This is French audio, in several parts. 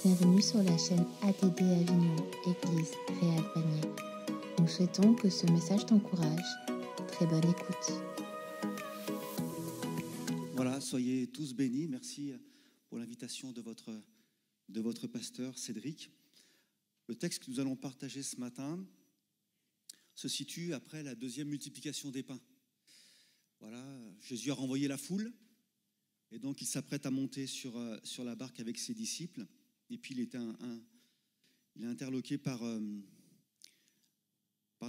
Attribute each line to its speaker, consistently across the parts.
Speaker 1: Bienvenue sur la chaîne ATD Avignon, Église Réal Panier. Nous souhaitons que ce message t'encourage. Très bonne écoute.
Speaker 2: Voilà, soyez tous bénis. Merci pour l'invitation de votre pasteur Cédric. Le texte que nous allons partager ce matin se situe après la deuxième multiplication des pains. Voilà, Jésus a renvoyé la foule et donc il s'apprête à monter sur la barque avec ses disciples. Et puis il est interloqué par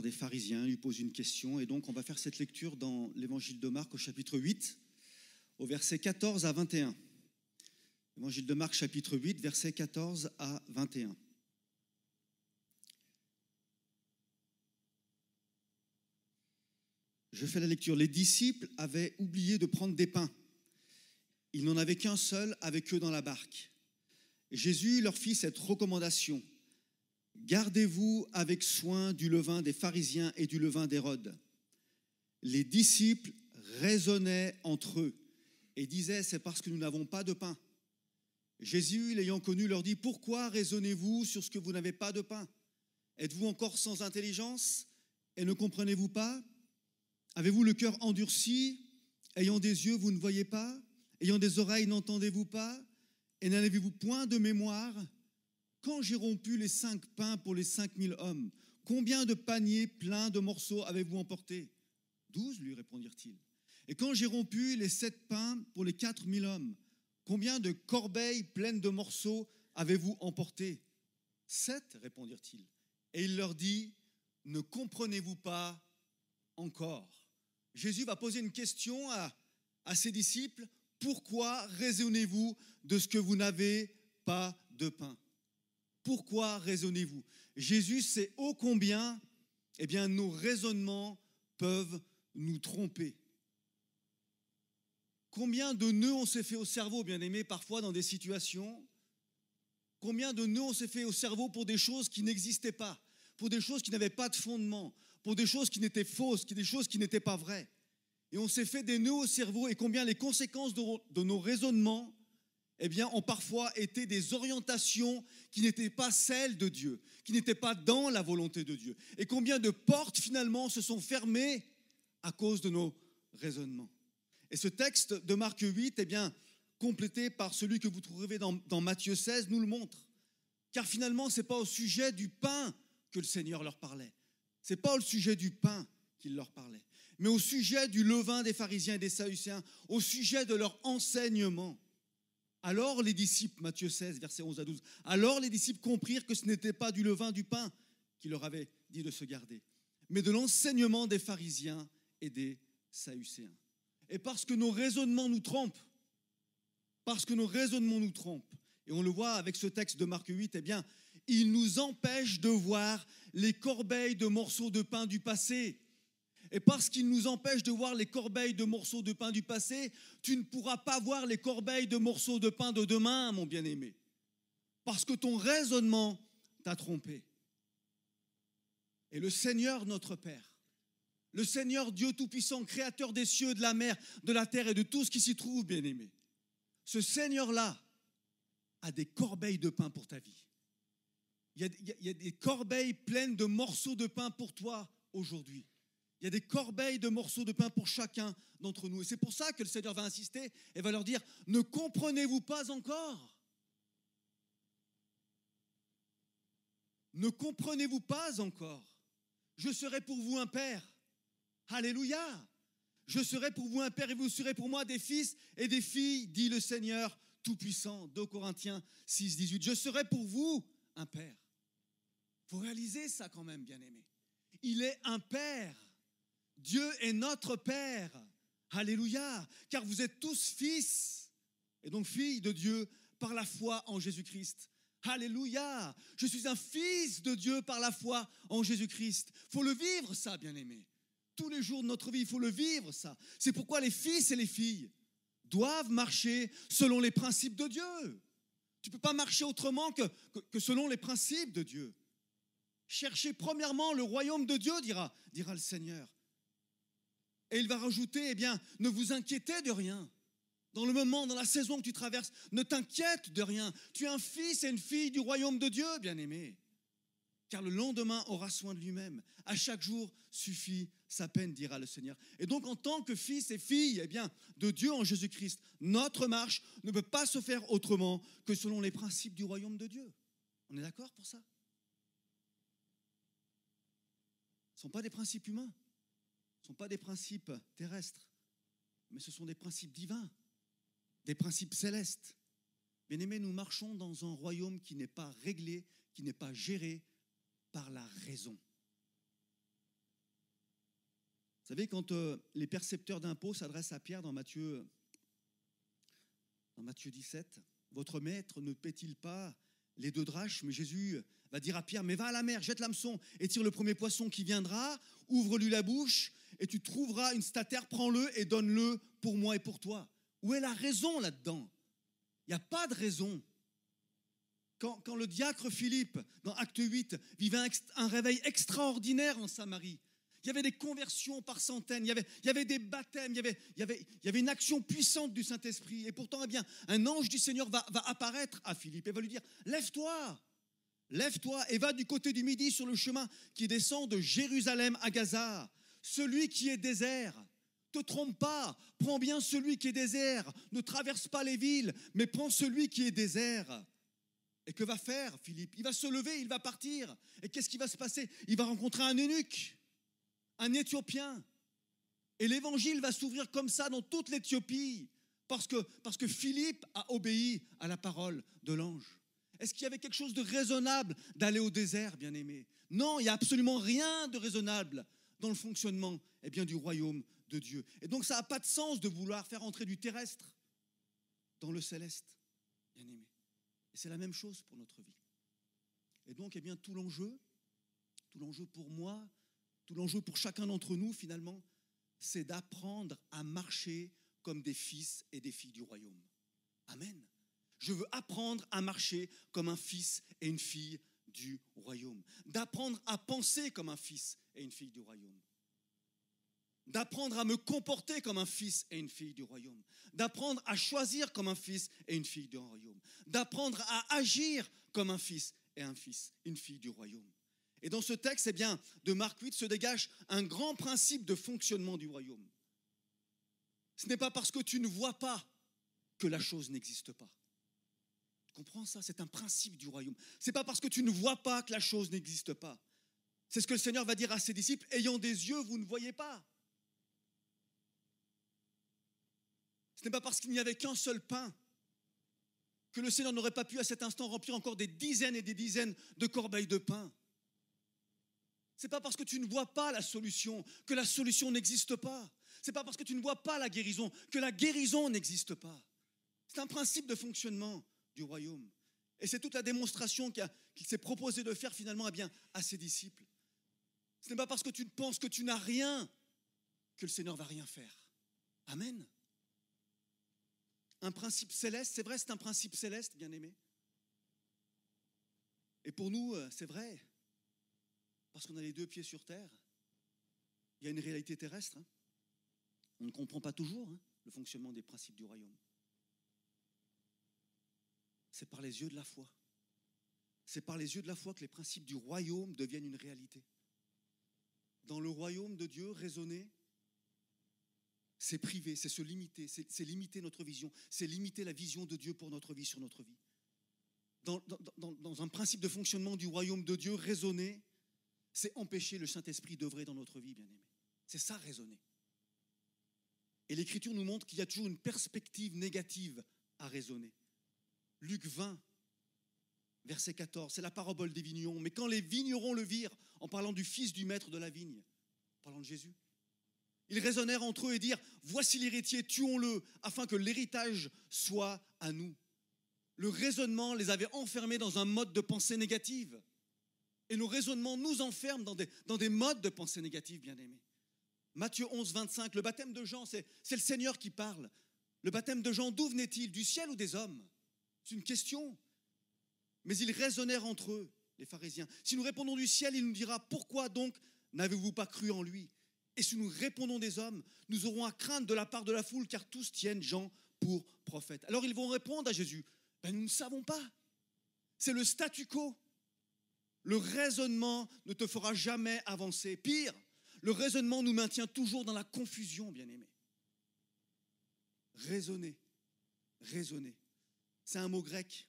Speaker 2: des pharisiens, il lui pose une question. Et donc on va faire cette lecture dans l'évangile de Marc au chapitre 8, au verset 14 à 21. Évangile de Marc chapitre 8, versets 14 à 21. Je fais la lecture. Les disciples avaient oublié de prendre des pains. Ils n'en avaient qu'un seul avec eux dans la barque. Jésus leur fit cette recommandation. Gardez-vous avec soin du levain des pharisiens et du levain d'Hérode. Les disciples raisonnaient entre eux et disaient, c'est parce que nous n'avons pas de pain. Jésus, l'ayant connu, leur dit, pourquoi raisonnez-vous sur ce que vous n'avez pas de pain? Êtes-vous encore sans intelligence et ne comprenez-vous pas? Avez-vous le cœur endurci? Ayant des yeux, vous ne voyez pas? Ayant des oreilles, n'entendez-vous pas? Et n'avez-vous point de mémoire? Quand j'ai rompu les 5 pains pour les 5000 hommes, combien de paniers pleins de morceaux avez-vous emporté? 12, lui répondirent-ils. Et quand j'ai rompu les 7 pains pour les 4000 hommes, combien de corbeilles pleines de morceaux avez-vous emporté? 7, répondirent-ils. Et il leur dit, ne comprenez-vous pas encore? Jésus va poser une question à ses disciples. Pourquoi raisonnez-vous de ce que vous n'avez pas de pain? Pourquoi raisonnez-vous? Jésus sait ô combien nos raisonnements peuvent nous tromper. Combien de nœuds on s'est fait au cerveau, bien-aimés, parfois dans des situations? Combien de nœuds on s'est fait au cerveau pour des choses qui n'existaient pas, pour des choses qui n'avaient pas de fondement, pour des choses qui n'étaient fausses, des choses qui n'étaient pas vraies? Et on s'est fait des nœuds au cerveau, et combien les conséquences de nos raisonnements ont parfois été des orientations qui n'étaient pas celles de Dieu, qui n'étaient pas dans la volonté de Dieu. Et combien de portes finalement se sont fermées à cause de nos raisonnements. Et ce texte de Marc 8, complété par celui que vous trouverez dans Matthieu 16, nous le montre. Car finalement, ce n'est pas au sujet du pain que le Seigneur leur parlait. Ce n'est pas au sujet du pain qu'il leur parlait, mais au sujet du levain des pharisiens et des sadducéens, au sujet de leur enseignement. Alors les disciples, Matthieu 16, versets 11 à 12, alors les disciples comprirent que ce n'était pas du levain du pain qu'il leur avait dit de se garder, mais de l'enseignement des pharisiens et des sadducéens. Et parce que nos raisonnements nous trompent, et on le voit avec ce texte de Marc 8, il nous empêche de voir les corbeilles de morceaux de pain du passé. Et parce qu'il nous empêche de voir les corbeilles de morceaux de pain du passé, tu ne pourras pas voir les corbeilles de morceaux de pain de demain, mon bien-aimé. Parce que ton raisonnement t'a trompé. Et le Seigneur, notre Père, le Seigneur Dieu Tout-Puissant, créateur des cieux, de la mer, de la terre et de tout ce qui s'y trouve, bien-aimé, ce Seigneur-là a des corbeilles de pain pour ta vie. Il y a des corbeilles pleines de morceaux de pain pour toi aujourd'hui. Il y a des corbeilles de morceaux de pain pour chacun d'entre nous. Et c'est pour ça que le Seigneur va insister et va leur dire, ne comprenez-vous pas encore? Ne comprenez-vous pas encore? Je serai pour vous un père. Alléluia! Je serai pour vous un père et vous serez pour moi des fils et des filles, dit le Seigneur Tout-Puissant. 2 Corinthiens 6, 18. Je serai pour vous un père. Il faut réaliser ça quand même, bien-aimé. Il est un père. Dieu est notre Père. Alléluia. Car vous êtes tous fils et donc filles de Dieu par la foi en Jésus-Christ. Alléluia. Je suis un fils de Dieu par la foi en Jésus-Christ. Il faut le vivre ça, bien-aimé. Tous les jours de notre vie, il faut le vivre ça. C'est pourquoi les fils et les filles doivent marcher selon les principes de Dieu. Tu ne peux pas marcher autrement que selon les principes de Dieu. Cherchez premièrement le royaume de Dieu, dira le Seigneur. Et il va rajouter, ne vous inquiétez de rien. dans le moment, dans la saison que tu traverses. Ne t'inquiète de rien. Tu es un fils et une fille du royaume de Dieu, bien-aimé. Car le lendemain aura soin de lui-même. À chaque jour suffit sa peine, dira le Seigneur. Et donc, en tant que fils et filles de Dieu en Jésus-Christ, notre marche ne peut pas se faire autrement que selon les principes du royaume de Dieu. On est d'accord pour ça? Ce ne sont pas des principes humains, ce ne sont pas des principes terrestres, mais ce sont des principes divins, des principes célestes. Bien-aimés, nous marchons dans un royaume qui n'est pas réglé, qui n'est pas géré par la raison. Vous savez, quand les percepteurs d'impôts s'adressent à Pierre dans Matthieu 17, « Votre maître ne paie-t-il pas les 2 drachmes ?» Mais Jésus va dire à Pierre, « Mais va à la mer, jette l'hameçon et tire le premier poisson qui viendra, ouvre-lui la bouche et tu trouveras une statère, prends-le et donne-le pour moi et pour toi. » Où est la raison là-dedans? Il n'y a pas de raison. Quand le diacre Philippe, dans Acte 8, vivait un réveil extraordinaire en Samarie, il y avait des conversions par centaines, il y avait des baptêmes, il y avait une action puissante du Saint-Esprit. Et pourtant, un ange du Seigneur va apparaître à Philippe et va lui dire, lève-toi et va du côté du midi sur le chemin qui descend de Jérusalem à Gaza. Celui qui est désert, te trompe pas, prends bien celui qui est désert, ne traverse pas les villes, mais prends celui qui est désert. Et que va faire Philippe? Il va se lever, il va partir. Et qu'est-ce qui va se passer? Il va rencontrer un eunuque, un Éthiopien. Et l'évangile va s'ouvrir comme ça dans toute l'Éthiopie, parce que Philippe a obéi à la parole de l'ange. Est-ce qu'il y avait quelque chose de raisonnable d'aller au désert, bien-aimé? Non, il n'y a absolument rien de raisonnable dans le fonctionnement du royaume de Dieu. Et donc ça n'a pas de sens de vouloir faire entrer du terrestre dans le céleste, bien-aimé. Et c'est la même chose pour notre vie. Et donc, tout l'enjeu pour moi, tout l'enjeu pour chacun d'entre nous, finalement, c'est d'apprendre à marcher comme des fils et des filles du royaume. Amen. Je veux apprendre à marcher comme un fils et une fille du royaume. D'apprendre à penser comme un fils et une fille du royaume. D'apprendre à me comporter comme un fils et une fille du royaume. D'apprendre à choisir comme un fils et une fille du royaume. D'apprendre à agir comme un fils et une fille du royaume. Et dans ce texte, de Marc 8 se dégage un grand principe de fonctionnement du royaume. Ce n'est pas parce que tu ne vois pas que la chose n'existe pas. Tu comprends ça? C'est un principe du royaume. Ce n'est pas parce que tu ne vois pas que la chose n'existe pas. C'est ce que le Seigneur va dire à ses disciples. Ayant des yeux, vous ne voyez pas. Ce n'est pas parce qu'il n'y avait qu'un seul pain que le Seigneur n'aurait pas pu à cet instant remplir encore des dizaines et des dizaines de corbeilles de pain. Ce n'est pas parce que tu ne vois pas la solution que la solution n'existe pas. Ce n'est pas parce que tu ne vois pas la guérison que la guérison n'existe pas. C'est un principe de fonctionnement du royaume. Et c'est toute la démonstration qu'il s'est proposé de faire finalement à ses disciples. Ce n'est pas parce que tu penses que tu n'as rien que le Seigneur ne va rien faire. Amen. Un principe céleste, c'est vrai, c'est un principe céleste, bien-aimé. Et pour nous, c'est vrai, parce qu'on a les 2 pieds sur terre. Il y a une réalité terrestre. On ne comprend pas toujours le fonctionnement des principes du royaume. C'est par les yeux de la foi. C'est par les yeux de la foi que les principes du royaume deviennent une réalité. Dans le royaume de Dieu, raisonner, c'est priver, c'est se limiter, c'est limiter notre vision, c'est limiter la vision de Dieu pour notre vie, sur notre vie. Dans un principe de fonctionnement du royaume de Dieu, raisonner, c'est empêcher le Saint-Esprit d'œuvrer dans notre vie, bien-aimé. C'est ça, raisonner. Et l'Écriture nous montre qu'il y a toujours une perspective négative à raisonner. Luc 20, verset 14, c'est la parabole des vignerons. Mais quand les vignerons le virent, en parlant du fils du maître de la vigne, en parlant de Jésus, ils raisonnèrent entre eux et dirent, voici l'héritier, tuons-le, afin que l'héritage soit à nous. Le raisonnement les avait enfermés dans un mode de pensée négative. Et nos raisonnements nous enferment dans des modes de pensée négative, bien-aimés. Matthieu 11, 25, le baptême de Jean, c'est le Seigneur qui parle. Le baptême de Jean, d'où venait-il? Du ciel ou des hommes? C'est une question. Mais ils raisonnèrent entre eux, les pharisiens. Si nous répondons du ciel, il nous dira, pourquoi donc n'avez-vous pas cru en lui? Et si nous répondons des hommes, nous aurons à craindre de la part de la foule, car tous tiennent Jean pour prophète. Alors ils vont répondre à Jésus, ben, nous ne savons pas. C'est le statu quo. Le raisonnement ne te fera jamais avancer. Pire, le raisonnement nous maintient toujours dans la confusion, bien-aimés. Raisonner, raisonner. C'est un mot grec,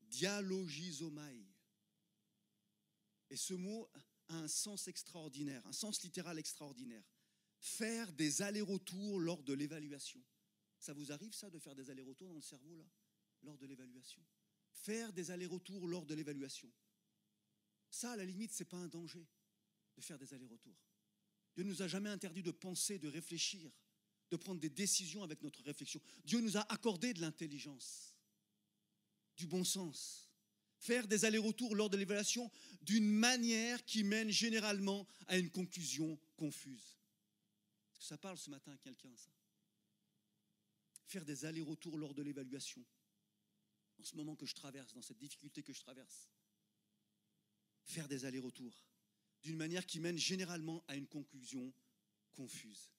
Speaker 2: dialogizomai. Et ce mot a un sens extraordinaire, un sens littéral extraordinaire. Faire des allers-retours lors de l'évaluation. Ça vous arrive ça, de faire des allers-retours dans le cerveau, là, lors de l'évaluation? Faire des allers-retours lors de l'évaluation. Ça, à la limite, ce n'est pas un danger de faire des allers-retours. Dieu ne nous a jamais interdit de penser, de réfléchir, de prendre des décisions avec notre réflexion. Dieu nous a accordé de l'intelligence, du bon sens. Faire des allers-retours lors de l'évaluation d'une manière qui mène généralement à une conclusion confuse. Est-ce que ça parle ce matin à quelqu'un, ça? Faire des allers-retours lors de l'évaluation, dans ce moment que je traverse, dans cette difficulté que je traverse. Faire des allers-retours d'une manière qui mène généralement à une conclusion confuse.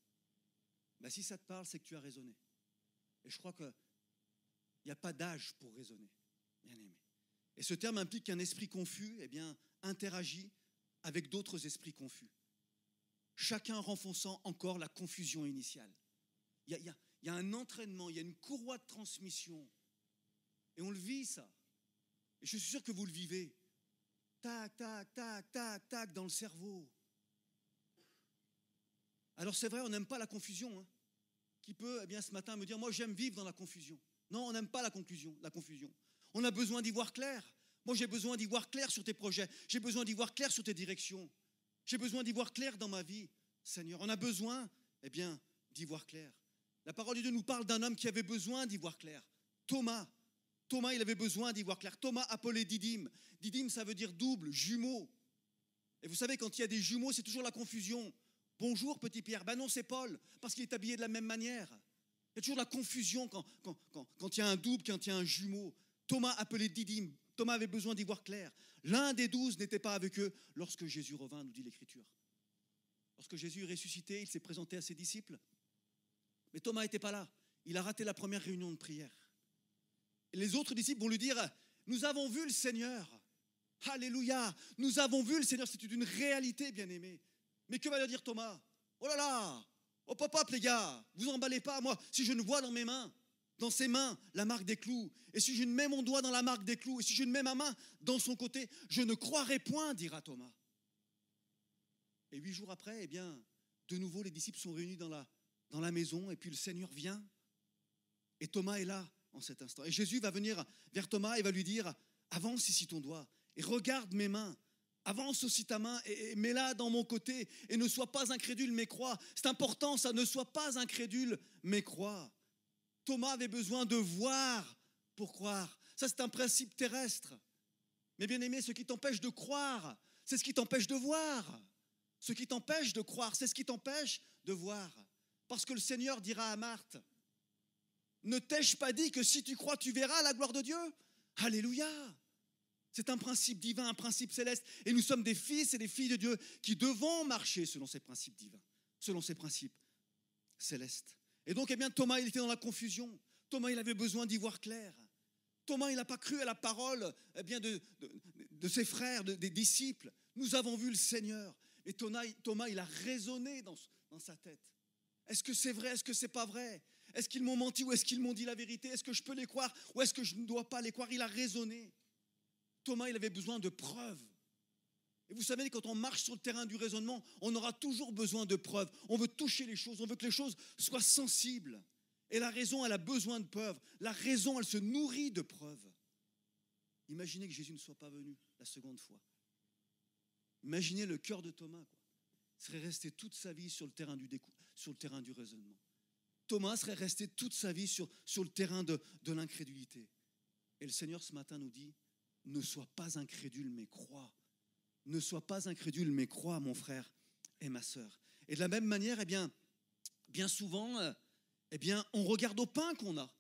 Speaker 2: Ben, si ça te parle, c'est que tu as raisonné. Et je crois qu'il n'y a pas d'âge pour raisonner, bien aimé. Et ce terme implique qu'un esprit confus, eh bien, interagit avec d'autres esprits confus, chacun renfonçant encore la confusion initiale. Il y a un entraînement, il y a une courroie de transmission. Et on le vit, ça. Et je suis sûr que vous le vivez. Tac, tac, tac, tac, tac, dans le cerveau. Alors c'est vrai, on n'aime pas la confusion. Hein. Qui peut, eh bien, ce matin me dire, moi j'aime vivre dans la confusion. Non, on n'aime pas la confusion. On a besoin d'y voir clair. Moi j'ai besoin d'y voir clair sur tes projets. J'ai besoin d'y voir clair sur tes directions. J'ai besoin d'y voir clair dans ma vie, Seigneur. On a besoin, eh bien, d'y voir clair. La parole de Dieu nous parle d'un homme qui avait besoin d'y voir clair. Thomas, il avait besoin d'y voir clair. Thomas, appelé Didyme. Didyme, ça veut dire double, jumeau. Et vous savez, quand il y a des jumeaux, c'est toujours la confusion. Bonjour, petit Pierre. Ben non, c'est Paul, parce qu'il est habillé de la même manière. Il y a toujours la confusion quand il y a un double, quand il y a un jumeau. Thomas, appelé Didyme. Thomas avait besoin d'y voir clair. L'un des 12 n'était pas avec eux lorsque Jésus revint, nous dit l'Écriture. Lorsque Jésus est ressuscité, il s'est présenté à ses disciples. Mais Thomas n'était pas là. Il a raté la première réunion de prière. Et les autres disciples vont lui dire, nous avons vu le Seigneur. Alléluia, nous avons vu le Seigneur. C'est une réalité, bien-aimé. Mais que va leur dire Thomas? Oh là là, oh hop hop les gars, vous emballez pas. Moi, si je ne vois dans mes mains, dans ses mains, la marque des clous, et si je ne mets mon doigt dans la marque des clous, et si je ne mets ma main dans son côté, je ne croirai point, dira Thomas. Et 8 jours après, eh bien, de nouveau, les disciples sont réunis dans la maison, et puis le Seigneur vient, et Thomas est là en cet instant. Et Jésus va venir vers Thomas et va lui dire, avance ici ton doigt, et regarde mes mains, avance aussi ta main et mets-la dans mon côté, et ne sois pas incrédule, mais crois. C'est important ça, ne sois pas incrédule, mais crois. Thomas avait besoin de voir pour croire. Ça, c'est un principe terrestre. Mais bien aimé, ce qui t'empêche de croire, c'est ce qui t'empêche de voir. Ce qui t'empêche de croire, c'est ce qui t'empêche de voir. Parce que le Seigneur dira à Marthe, ne t'ai-je pas dit que si tu crois, tu verras la gloire de Dieu? Alléluia! C'est un principe divin, un principe céleste. Et nous sommes des fils et des filles de Dieu qui devons marcher selon ces principes divins, selon ces principes célestes. Et donc, eh bien, Thomas, il était dans la confusion. Thomas, il avait besoin d'y voir clair. Thomas, il n'a pas cru à la parole eh bien, de ses frères, des disciples. Nous avons vu le Seigneur. Et Thomas, il a raisonné dans sa tête. Est-ce que c'est vrai? Est-ce que c'est pas vrai? Est-ce qu'ils m'ont menti ou est-ce qu'ils m'ont dit la vérité? Est-ce que je peux les croire ou est-ce que je ne dois pas les croire? Il a raisonné. Thomas, il avait besoin de preuves. Et vous savez, quand on marche sur le terrain du raisonnement, on aura toujours besoin de preuves. On veut toucher les choses, on veut que les choses soient sensibles. Et la raison, elle a besoin de preuves. La raison, elle se nourrit de preuves. Imaginez que Jésus ne soit pas venu la seconde fois. Imaginez le cœur de Thomas, quoi. Il serait resté toute sa vie sur le terrain du raisonnement. Thomas serait resté toute sa vie sur le terrain de l'incrédulité. Et le Seigneur, ce matin, nous dit, ne sois pas incrédule, mais crois. Ne sois pas incrédule, mais crois, mon frère et ma sœur. Et de la même manière, eh bien souvent, on regarde au pain qu'on a.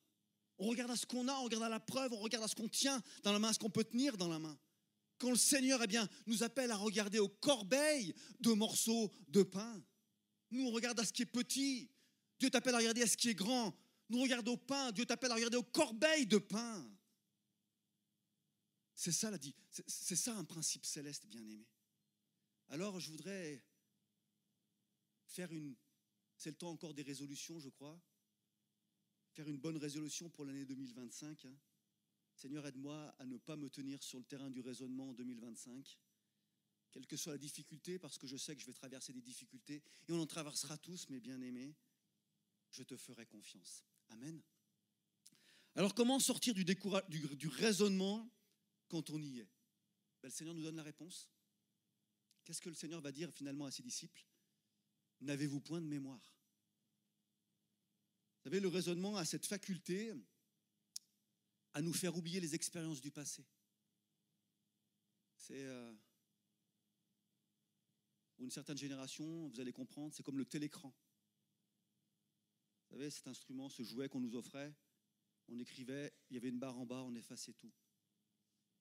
Speaker 2: On regarde à ce qu'on a, on regarde à la preuve, on regarde à ce qu'on tient dans la main, à ce qu'on peut tenir dans la main. Quand le Seigneur, nous appelle à regarder aux corbeilles de morceaux de pain. Nous, on regarde à ce qui est petit. Dieu t'appelle à regarder à ce qui est grand. Nous regardons au pain, Dieu t'appelle à regarder aux corbeilles de pain. C'est ça, c'est ça un principe céleste, bien-aimé. Alors je voudrais faire c'est le temps encore des résolutions, je crois, faire une bonne résolution pour l'année 2025. Seigneur, aide-moi à ne pas me tenir sur le terrain du raisonnement en 2025, quelle que soit la difficulté, parce que je sais que je vais traverser des difficultés, et on en traversera tous, mes bien-aimés, je te ferai confiance. Amen. Alors comment sortir du raisonnement quand on y est? Le Seigneur nous donne la réponse. Qu'est-ce que le Seigneur va dire finalement à ses disciples? N'avez-vous point de mémoire? Vous savez, le raisonnement a cette faculté à nous faire oublier les expériences du passé. C'est pour une certaine génération, vous allez comprendre, c'est comme le télécran. Vous savez, cet instrument, ce jouet qu'on nous offrait, on écrivait, il y avait une barre en bas, on effaçait tout.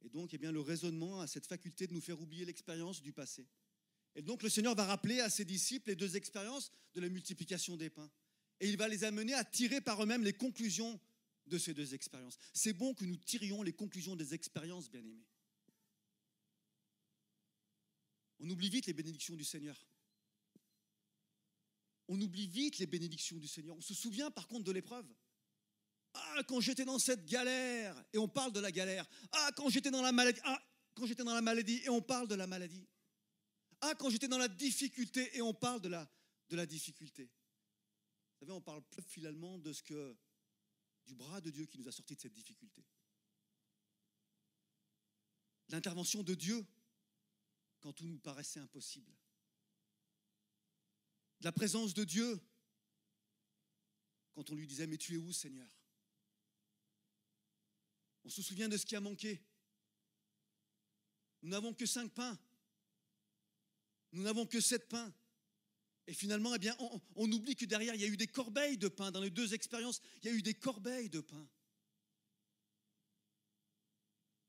Speaker 2: Et donc, eh bien, le raisonnement a cette faculté de nous faire oublier l'expérience du passé. Et donc, le Seigneur va rappeler à ses disciples les deux expériences de la multiplication des pains. Et il va les amener à tirer par eux-mêmes les conclusions de ces deux expériences. C'est bon que nous tirions les conclusions des expériences, bien-aimés. On oublie vite les bénédictions du Seigneur. On oublie vite les bénédictions du Seigneur. On se souvient par contre de l'épreuve. Ah, quand j'étais dans cette galère, et on parle de la galère. Ah, quand j'étais dans la maladie. Ah, quand j'étais dans la maladie, et on parle de la maladie. Ah, quand j'étais dans la difficulté, et on parle de la difficulté. Vous savez, on parle plus finalement du bras de Dieu qui nous a sortis de cette difficulté. L'intervention de Dieu quand tout nous paraissait impossible. De la présence de Dieu quand on lui disait « Mais tu es où, Seigneur ?» On se souvient de ce qui a manqué. Nous n'avons que 5 pains. Nous n'avons que 7 pains. Et finalement, eh bien, on oublie que derrière, il y a eu des corbeilles de pain. Dans les deux expériences, il y a eu des corbeilles de pain.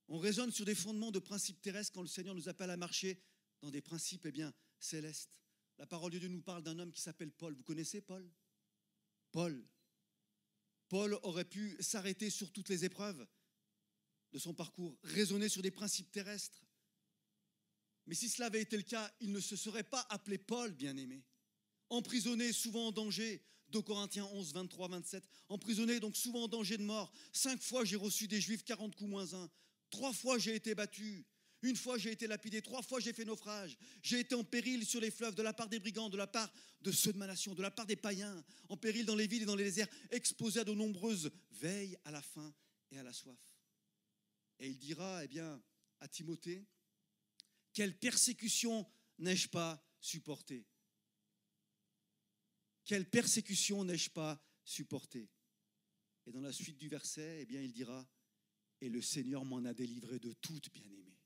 Speaker 2: On raisonne sur des fondements de principes terrestres quand le Seigneur nous appelle à marcher dans des principes eh bien, célestes. La parole de Dieu nous parle d'un homme qui s'appelle Paul. Vous connaissez Paul? Paul aurait pu s'arrêter sur toutes les épreuves de son parcours, raisonner sur des principes terrestres. Mais si cela avait été le cas, il ne se serait pas appelé Paul, bien-aimé. Emprisonné, souvent en danger, 2 Corinthiens 11, 23, 27. Emprisonné, donc souvent en danger de mort. 5 fois, j'ai reçu des Juifs, 40 coups moins 1. 3 fois, j'ai été battu. 1 fois, j'ai été lapidé. 3 fois, j'ai fait naufrage. J'ai été en péril sur les fleuves, de la part des brigands, de la part de ceux de ma nation, de la part des païens, en péril dans les villes et dans les déserts, exposé à de nombreuses veilles à la faim et à la soif. Et il dira, eh bien, à Timothée, quelle persécution n'ai-je pas supportée? Quelle persécution n'ai-je pas supportée? Et dans la suite du verset, eh bien, il dira, et le Seigneur m'en a délivré de toutes, bien-aimés.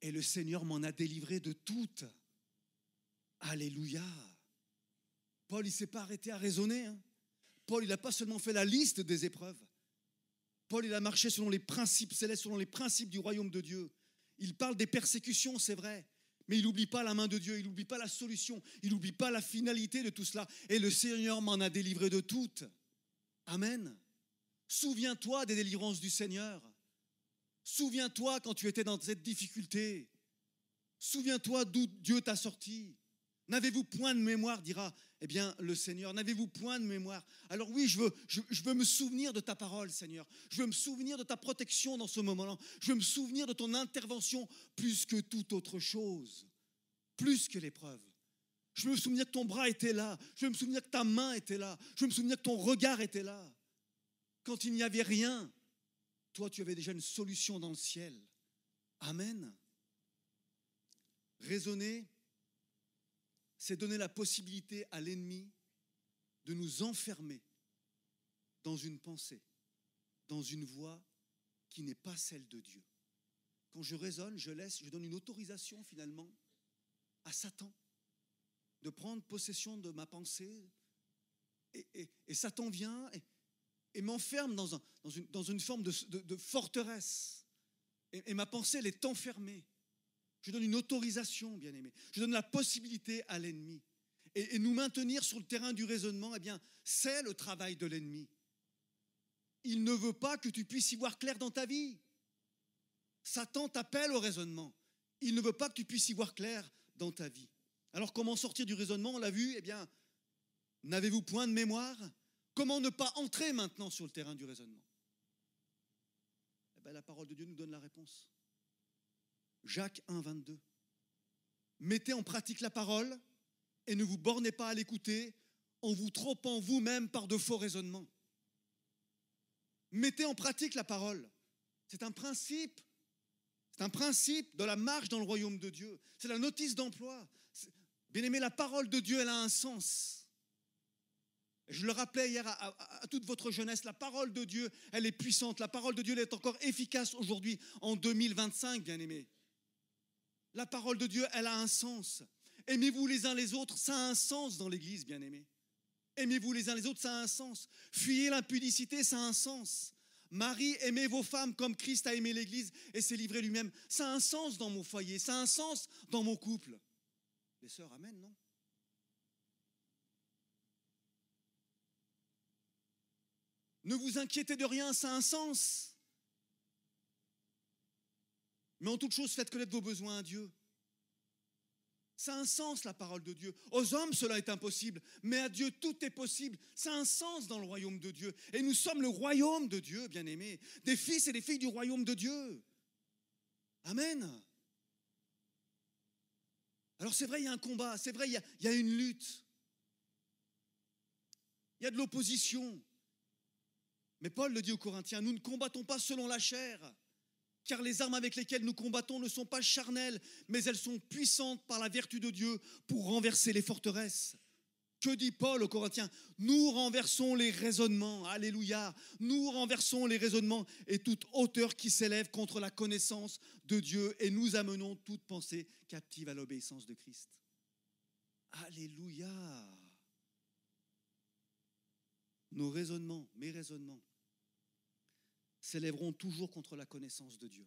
Speaker 2: Et le Seigneur m'en a délivré de toutes. Alléluia. Paul, il ne s'est pas arrêté à raisonner. Hein. Paul, il n'a pas seulement fait la liste des épreuves. Paul, il a marché selon les principes célestes, selon les principes du royaume de Dieu. Il parle des persécutions, c'est vrai, mais il n'oublie pas la main de Dieu, il n'oublie pas la solution, il n'oublie pas la finalité de tout cela. Et le Seigneur m'en a délivré de toutes. Amen. Souviens-toi des délivrances du Seigneur. Souviens-toi quand tu étais dans cette difficulté. Souviens-toi d'où Dieu t'a sorti. N'avez-vous point de mémoire, dira eh bien, le Seigneur. N'avez-vous point de mémoire? Alors oui, je veux me souvenir de ta parole, Seigneur. Je veux me souvenir de ta protection dans ce moment-là. Je veux me souvenir de ton intervention plus que toute autre chose. Plus que l'épreuve. Je veux me souvenir que ton bras était là. Je veux me souvenir que ta main était là. Je veux me souvenir que ton regard était là. Quand il n'y avait rien, toi, tu avais déjà une solution dans le ciel. Amen. Raisonner, c'est donner la possibilité à l'ennemi de nous enfermer dans une pensée, dans une voie qui n'est pas celle de Dieu. Quand je raisonne, je donne une autorisation finalement à Satan de prendre possession de ma pensée et Satan vient et m'enferme dans une forme de forteresse et ma pensée, elle est enfermée. Je donne une autorisation, bien-aimé. Je donne la possibilité à l'ennemi. Et nous maintenir sur le terrain du raisonnement, eh bien, c'est le travail de l'ennemi. il ne veut pas que tu puisses y voir clair dans ta vie. Satan t'appelle au raisonnement. Il ne veut pas que tu puisses y voir clair dans ta vie. Alors comment sortir du raisonnement? On l'a vu, eh bien, n'avez-vous point de mémoire? Comment ne pas entrer maintenant sur le terrain du raisonnement? Eh bien, la parole de Dieu nous donne la réponse. Jacques 1, 22. Mettez en pratique la parole et ne vous bornez pas à l'écouter en vous trompant vous-même par de faux raisonnements. Mettez en pratique la parole. C'est un principe. C'est un principe de la marche dans le royaume de Dieu. C'est la notice d'emploi. Bien-aimé, la parole de Dieu, elle a un sens. Je le rappelais hier à toute votre jeunesse, la parole de Dieu, elle est puissante. La parole de Dieu, elle est encore efficace aujourd'hui, en 2025, bien-aimé. La parole de Dieu, elle a un sens. Aimez-vous les uns les autres, ça a un sens dans l'Église, bien-aimé. Aimez-vous les uns les autres, ça a un sens. Fuyez l'impudicité, ça a un sens. Marie, aimez vos femmes comme Christ a aimé l'Église et s'est livré lui-même. Ça a un sens dans mon foyer, ça a un sens dans mon couple. Les sœurs, amen, non? Ne vous inquiétez de rien, ça a un sens. Mais en toute chose, faites connaître vos besoins à Dieu. Ça a un sens, la parole de Dieu. Aux hommes, cela est impossible, mais à Dieu, tout est possible. Ça a un sens dans le royaume de Dieu. Et nous sommes le royaume de Dieu, bien-aimés, des fils et des filles du royaume de Dieu. Amen. Alors c'est vrai, il y a un combat, c'est vrai, il y a une lutte. Il y a de l'opposition. Mais Paul le dit aux Corinthiens, nous ne combattons pas selon la chair, car les armes avec lesquelles nous combattons ne sont pas charnelles, mais elles sont puissantes par la vertu de Dieu pour renverser les forteresses. Que dit Paul aux Corinthiens? Nous renversons les raisonnements, alléluia, nous renversons les raisonnements et toute hauteur qui s'élève contre la connaissance de Dieu et nous amenons toute pensée captive à l'obéissance de Christ. Alléluia. Nos raisonnements, mes raisonnements, s'élèveront toujours contre la connaissance de Dieu.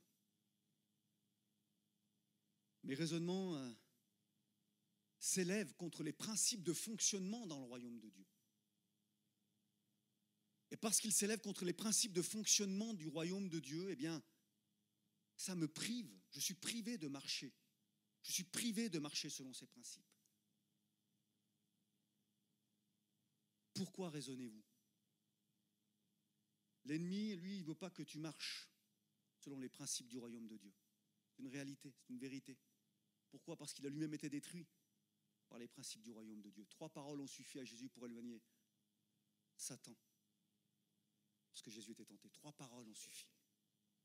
Speaker 2: Mes raisonnements s'élèvent contre les principes de fonctionnement dans le royaume de Dieu. Et parce qu'ils s'élèvent contre les principes de fonctionnement du royaume de Dieu, eh bien, ça me prive, je suis privé de marcher. Je suis privé de marcher selon ces principes. Pourquoi raisonnez-vous? L'ennemi, lui, il ne veut pas que tu marches selon les principes du royaume de Dieu. C'est une réalité, c'est une vérité. Pourquoi? Parce qu'il a lui-même été détruit par les principes du royaume de Dieu. 3 paroles ont suffi à Jésus pour éloigner Satan. Parce que Jésus était tenté. 3 paroles ont suffi.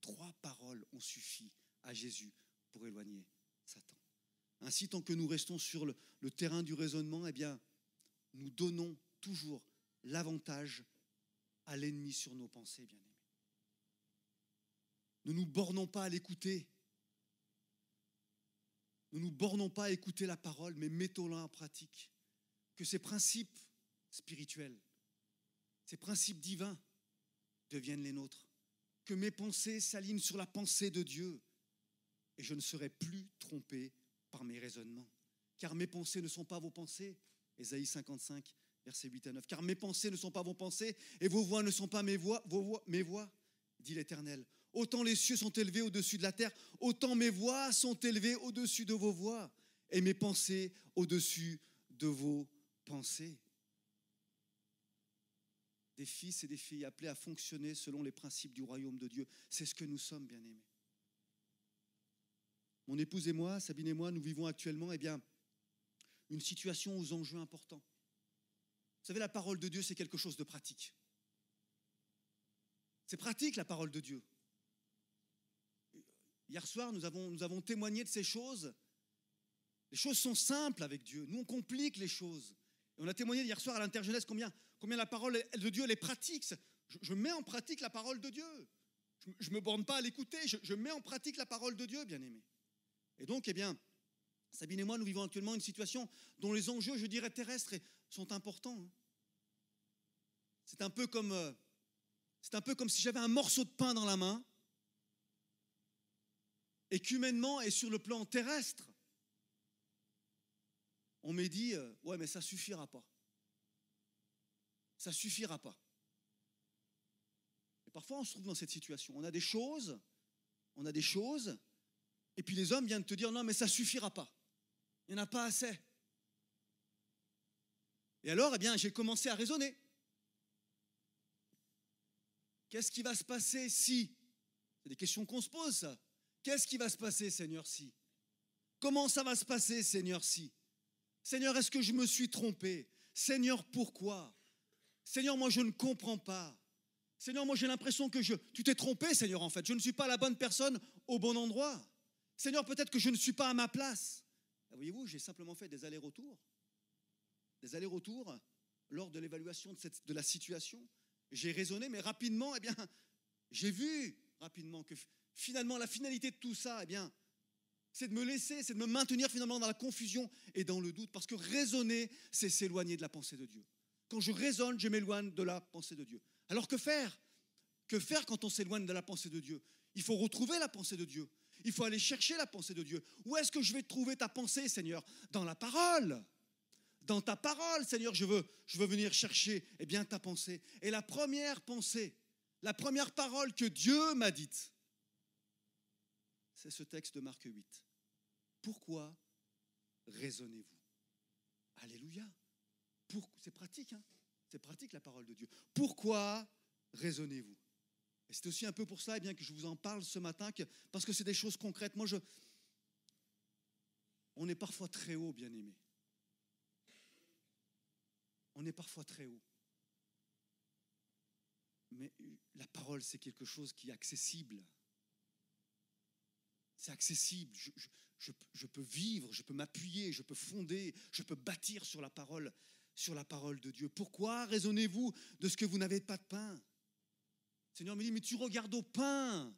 Speaker 2: 3 paroles ont suffi à Jésus pour éloigner Satan. Ainsi, tant que nous restons sur le terrain du raisonnement, eh bien, nous donnons toujours l'avantage à l'ennemi sur nos pensées, bien-aimés. Ne nous bornons pas à l'écouter. Ne nous bornons pas à écouter la parole, mais mettons-la en pratique. Que ces principes spirituels, ces principes divins deviennent les nôtres. Que mes pensées s'alignent sur la pensée de Dieu et je ne serai plus trompé par mes raisonnements. Car mes pensées ne sont pas vos pensées. Ésaïe 55, versets 8 à 9. Car mes pensées ne sont pas vos pensées et vos voix ne sont pas mes voix, dit l'Éternel. Autant les cieux sont élevés au-dessus de la terre, autant mes voix sont élevées au-dessus de vos voix et mes pensées au-dessus de vos pensées. Des fils et des filles appelés à fonctionner selon les principes du royaume de Dieu. C'est ce que nous sommes, bien-aimés. Mon épouse et moi, Sabine et moi, nous vivons actuellement une situation aux enjeux importants. Vous savez, la parole de Dieu, c'est quelque chose de pratique. C'est pratique, la parole de Dieu. Hier soir, nous avons témoigné de ces choses. Les choses sont simples avec Dieu. Nous, on complique les choses. Et on a témoigné hier soir à l'Interjeunesse combien la parole de Dieu, elle est pratique. Je mets en pratique la parole de Dieu. Je ne me borne pas à l'écouter, je mets en pratique la parole de Dieu, bien-aimé. Et donc, Sabine et moi, nous vivons actuellement une situation dont les enjeux, je dirais, terrestres sont importants. C'est un peu comme si j'avais un morceau de pain dans la main et qu'humainement et sur le plan terrestre, on m'ait dit « Ouais, mais ça ne suffira pas. Ça ne suffira pas. » Parfois, on se trouve dans cette situation. On a des choses, et puis les hommes viennent te dire, non, mais ça ne suffira pas. Il n'y en a pas assez. Et alors, eh bien, j'ai commencé à raisonner. Qu'est-ce qui va se passer si? C'est des questions qu'on se pose, ça. Qu'est-ce qui va se passer, Seigneur, si? Comment ça va se passer, Seigneur, si? Seigneur, est-ce que je me suis trompé? Seigneur, pourquoi? Seigneur, moi, je ne comprends pas. Seigneur, moi, j'ai l'impression que tu t'es trompé, Seigneur, en fait. Je ne suis pas la bonne personne au bon endroit. Seigneur, peut-être que je ne suis pas à ma place. Et voyez-vous, j'ai simplement fait des allers-retours. Des allers-retours lors de l'évaluation de la situation. J'ai raisonné, mais rapidement, eh bien, j'ai vu rapidement que finalement, la finalité de tout ça, eh bien, c'est de me laisser, c'est de me maintenir finalement dans la confusion et dans le doute. Parce que raisonner, c'est s'éloigner de la pensée de Dieu. Quand je raisonne, je m'éloigne de la pensée de Dieu. Alors que faire? Que faire quand on s'éloigne de la pensée de Dieu? Il faut retrouver la pensée de Dieu. Il faut aller chercher la pensée de Dieu. Où est-ce que je vais trouver ta pensée, Seigneur? Dans la parole. Dans ta parole, Seigneur, je veux venir chercher eh bien, ta pensée. Et la première pensée, la première parole que Dieu m'a dite, c'est ce texte de Marc 8. Pourquoi raisonnez-vous? Alléluia. C'est pratique, hein? C'est pratique la parole de Dieu. Pourquoi raisonnez-vous? Et c'est aussi un peu pour ça eh bien, que je vous en parle ce matin, parce que c'est des choses concrètes. On est parfois très haut, bien-aimés. On est parfois très haut. Mais la parole, c'est quelque chose qui est accessible. C'est accessible. Je peux vivre, je peux m'appuyer, je peux fonder, je peux bâtir sur la parole de Dieu. Pourquoi raisonnez-vous de ce que vous n'avez pas de pain? Le Seigneur me dit, mais tu regardes au pain,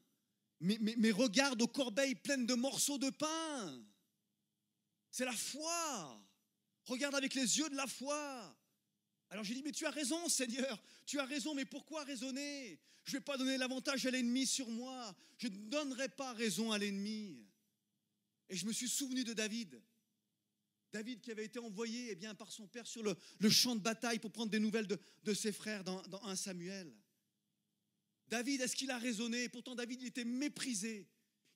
Speaker 2: mais regarde aux corbeilles pleines de morceaux de pain. C'est la foi. Regarde avec les yeux de la foi. Alors j'ai dit, mais tu as raison, Seigneur, tu as raison, mais pourquoi raisonner? Je ne vais pas donner l'avantage à l'ennemi sur moi. Je ne donnerai pas raison à l'ennemi. Et je me suis souvenu de David. David qui avait été envoyé eh bien, par son père sur le champ de bataille pour prendre des nouvelles de ses frères dans 1 Samuel. David, est-ce qu'il a raisonné? Pourtant David, il était méprisé.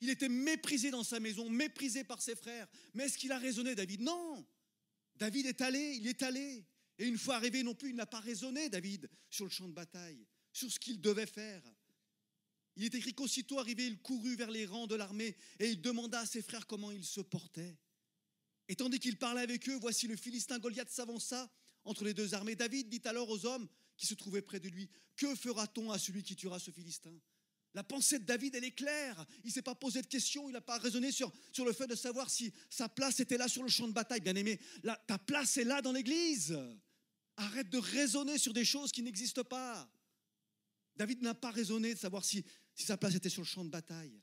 Speaker 2: Il était méprisé dans sa maison, méprisé par ses frères. Mais est-ce qu'il a raisonné, David? Non. David est allé. Et une fois arrivé non plus, il n'a pas raisonné, David, sur le champ de bataille, sur ce qu'il devait faire. Il est écrit qu'aussitôt arrivé, il courut vers les rangs de l'armée et il demanda à ses frères comment ils se portaient. Et tandis qu'il parlait avec eux, voici le Philistin Goliath s'avança entre les deux armées. David dit alors aux hommes qui se trouvaient près de lui, que fera-t-on à celui qui tuera ce Philistin? La pensée de David, elle est claire. Il ne s'est pas posé de questions, il n'a pas raisonné sur le fait de savoir si sa place était là sur le champ de bataille. Bien aimé, ta place est là dans l'église. Arrête de raisonner sur des choses qui n'existent pas. David n'a pas raisonné de savoir si sa place était sur le champ de bataille.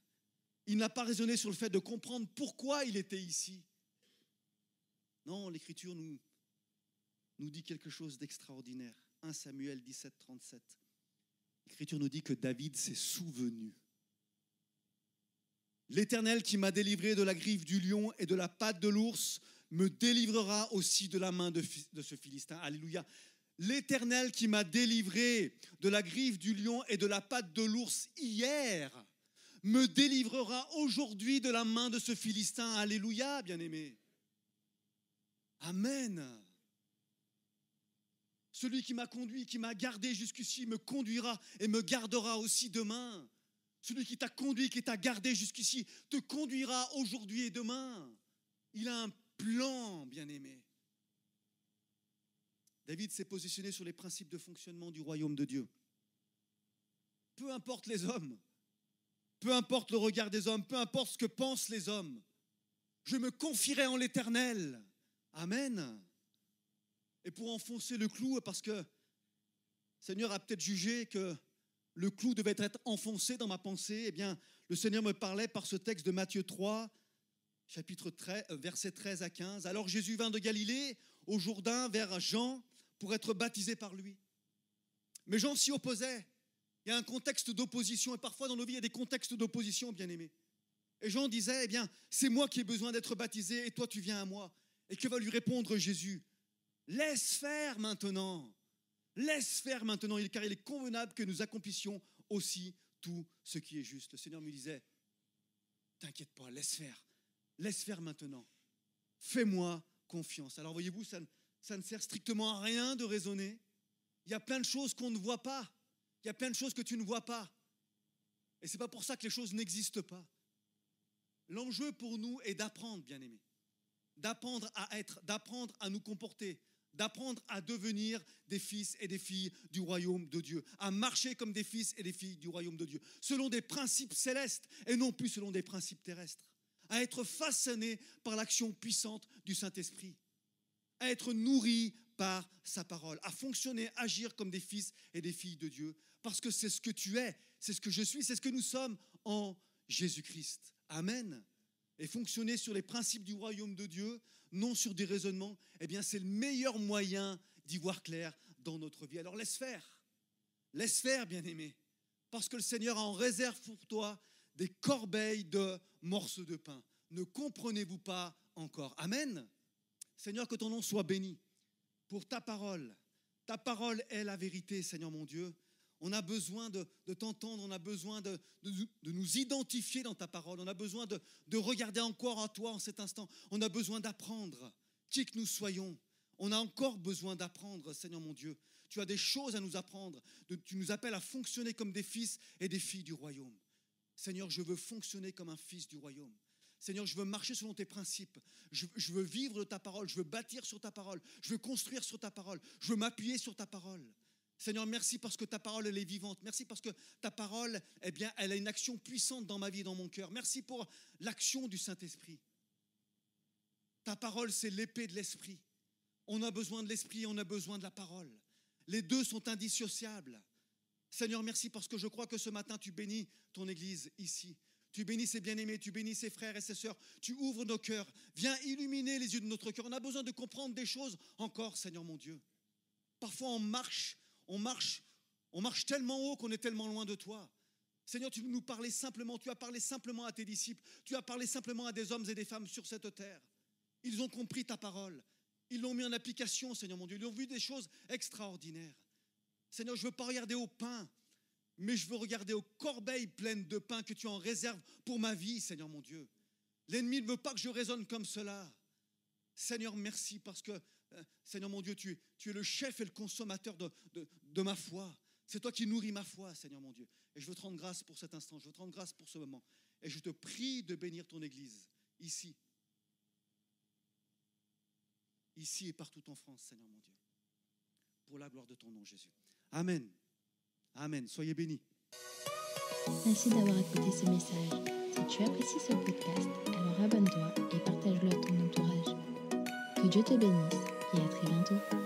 Speaker 2: Il n'a pas raisonné sur le fait de comprendre pourquoi il était ici. Non, l'Écriture nous dit quelque chose d'extraordinaire. 1 Samuel 17, 37. L'Écriture nous dit que David s'est souvenu. L'Éternel qui m'a délivré de la griffe du lion et de la patte de l'ours me délivrera aussi de la main de ce Philistin. Alléluia. L'Éternel qui m'a délivré de la griffe du lion et de la patte de l'ours hier me délivrera aujourd'hui de la main de ce Philistin. Alléluia, bien-aimé. Amen. Celui qui m'a conduit, qui m'a gardé jusqu'ici, me conduira et me gardera aussi demain. Celui qui t'a conduit, qui t'a gardé jusqu'ici, te conduira aujourd'hui et demain. Il a un plan, bien-aimé. David s'est positionné sur les principes de fonctionnement du royaume de Dieu. Peu importe les hommes, peu importe le regard des hommes, peu importe ce que pensent les hommes, je me confierai en l'Éternel. Amen. Et pour enfoncer le clou, parce que le Seigneur a peut-être jugé que le clou devait être enfoncé dans ma pensée, eh bien, le Seigneur me parlait par ce texte de Matthieu 3, chapitre 13, versets 13 à 15. Alors Jésus vint de Galilée au Jourdain vers Jean pour être baptisé par lui. Mais Jean s'y opposait. Il y a un contexte d'opposition, et parfois dans nos vies, il y a des contextes d'opposition, bien-aimés. Et Jean disait, eh bien, c'est moi qui ai besoin d'être baptisé, et toi tu viens à moi. Et que va lui répondre Jésus? Laisse faire maintenant, car il est convenable que nous accomplissions aussi tout ce qui est juste. Le Seigneur me disait, t'inquiète pas, laisse faire maintenant. Fais-moi confiance. Alors voyez-vous, ça ne sert strictement à rien de raisonner. Il y a plein de choses qu'on ne voit pas. Il y a plein de choses que tu ne vois pas. Et ce n'est pas pour ça que les choses n'existent pas. L'enjeu pour nous est d'apprendre, bien-aimés. D'apprendre à être, d'apprendre à nous comporter, d'apprendre à devenir des fils et des filles du royaume de Dieu, à marcher comme des fils et des filles du royaume de Dieu, selon des principes célestes et non plus selon des principes terrestres, à être façonnés par l'action puissante du Saint-Esprit, à être nourris par sa parole, à fonctionner, agir comme des fils et des filles de Dieu, parce que c'est ce que tu es, c'est ce que je suis, c'est ce que nous sommes en Jésus-Christ. Amen. Et fonctionner sur les principes du royaume de Dieu, non sur des raisonnements, eh bien c'est le meilleur moyen d'y voir clair dans notre vie. Alors laisse faire, bien-aimé, parce que le Seigneur a en réserve pour toi des corbeilles de morceaux de pain. Ne comprenez-vous pas encore? Amen. Seigneur, que ton nom soit béni pour ta parole. Ta parole est la vérité, Seigneur mon Dieu. On a besoin de t'entendre, on a besoin de nous identifier dans ta parole, on a besoin de regarder encore à toi en cet instant, on a besoin d'apprendre, qui que nous soyons, on a encore besoin d'apprendre, Seigneur mon Dieu. Tu as des choses à nous apprendre, tu nous appelles à fonctionner comme des fils et des filles du royaume. Seigneur, je veux fonctionner comme un fils du royaume. Seigneur, je veux marcher selon tes principes, je veux vivre de ta parole, je veux bâtir sur ta parole, je veux construire sur ta parole, je veux m'appuyer sur ta parole. Seigneur, merci parce que ta parole, elle est vivante. Merci parce que ta parole, eh bien, elle a une action puissante dans ma vie et dans mon cœur. Merci pour l'action du Saint-Esprit. Ta parole, c'est l'épée de l'esprit. On a besoin de l'esprit et on a besoin de la parole. Les deux sont indissociables. Seigneur, merci parce que je crois que ce matin, tu bénis ton Église ici. Tu bénis ses bien-aimés, tu bénis ses frères et ses sœurs. Tu ouvres nos cœurs. Viens illuminer les yeux de notre cœur. On a besoin de comprendre des choses encore, Seigneur mon Dieu. Parfois, on marche tellement haut qu'on est tellement loin de toi. Seigneur, tu nous parlais simplement, tu as parlé simplement à tes disciples, tu as parlé simplement à des hommes et des femmes sur cette terre. Ils ont compris ta parole, ils l'ont mis en application, Seigneur mon Dieu, ils ont vu des choses extraordinaires. Seigneur, je ne veux pas regarder au pain, mais je veux regarder aux corbeilles pleines de pain que tu en réserves pour ma vie, Seigneur mon Dieu. L'ennemi ne veut pas que je raisonne comme cela. Seigneur, merci parce que, Seigneur mon Dieu, tu es le chef et le consommateur de ma foi. C'est toi qui nourris ma foi, Seigneur mon Dieu. Et je veux te rendre grâce pour cet instant, je veux te rendre grâce pour ce moment. Et je te prie de bénir ton Église, ici et partout en France, Seigneur mon Dieu. Pour la gloire de ton nom, Jésus. Amen. Amen. Soyez bénis.
Speaker 1: Merci d'avoir écouté ce message. Si tu apprécies ce podcast, alors abonne-toi et partage-le à ton entourage. Que Dieu te bénisse et à très bientôt.